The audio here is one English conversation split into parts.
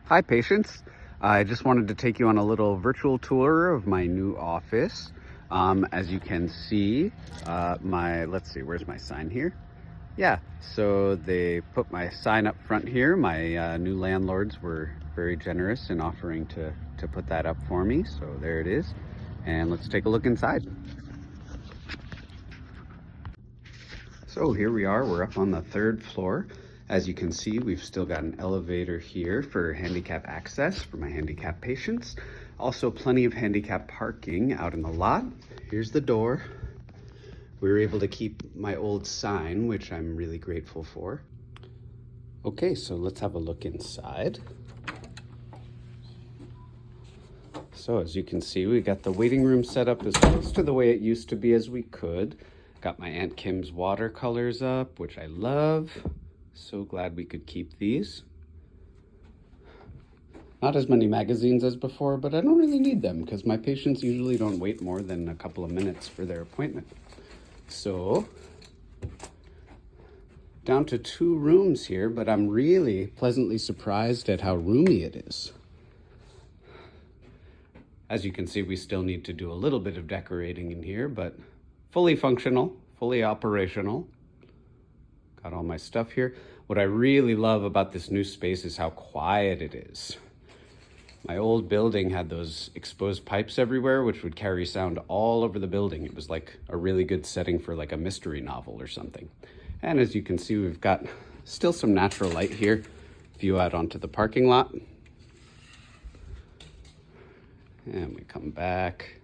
Hi, patients. I just wanted to take you on a little virtual tour of my new office. As you can see, let's see, where's my sign here? Yeah, so they put my sign up front here. My new landlords were very generous in offering to put that up for me. So there it is. And let's take a look inside. So here we are, we're up on the 3rd floor. As you can see, we've still got an elevator here for handicap access for my handicap patients. Also plenty of handicap parking out in the lot. Here's the door. We were able to keep my old sign, which I'm really grateful for. Okay, so let's have a look inside. So as you can see, we got the waiting room set up as close to the way it used to be as we could. Got my Aunt Kim's watercolors up, which I love. So glad we could keep these. Not as many magazines as before, but I don't really need them because my patients usually don't wait more than a couple of minutes for their appointment. So, down to 2 rooms here, but I'm really pleasantly surprised at how roomy it is. As you can see, we still need to do a little bit of decorating in here, but fully functional, fully operational. Got all my stuff here. What I really love about this new space is how quiet it is. My old building had those exposed pipes everywhere, which would carry sound all over the building. It was like a really good setting for like a mystery novel or something. And as you can see, we've got still some natural light here. View out onto the parking lot. And we come back.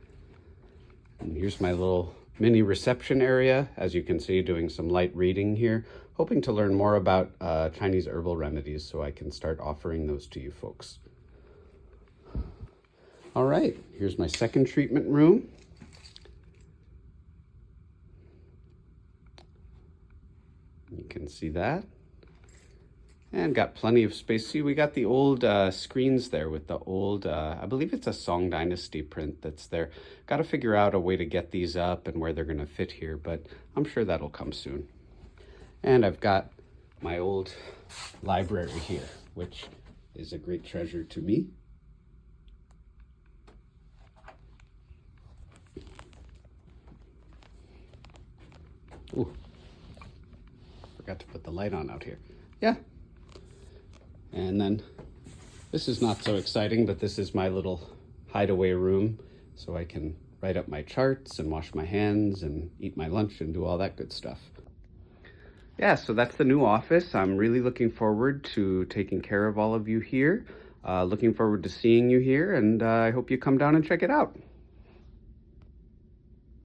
And here's my little mini reception area. As you can see, doing some light reading here. Hoping to learn more about Chinese herbal remedies so I can start offering those to you folks. All right, here's my 2nd treatment room. You can see that. And got plenty of space. See, we got the old screens there with the old, I believe it's a Song Dynasty print that's there. Got to figure out a way to get these up and where they're going to fit here, but I'm sure that'll come soon. And I've got my old library here, which is a great treasure to me. Ooh, forgot to put the light on out here. Yeah. And then this is not so exciting, but this is my little hideaway room so I can write up my charts and wash my hands and eat my lunch and do all that good stuff. Yeah, so that's the new office. I'm really looking forward to taking care of all of you here. Looking forward to seeing you here, and I hope you come down and check it out.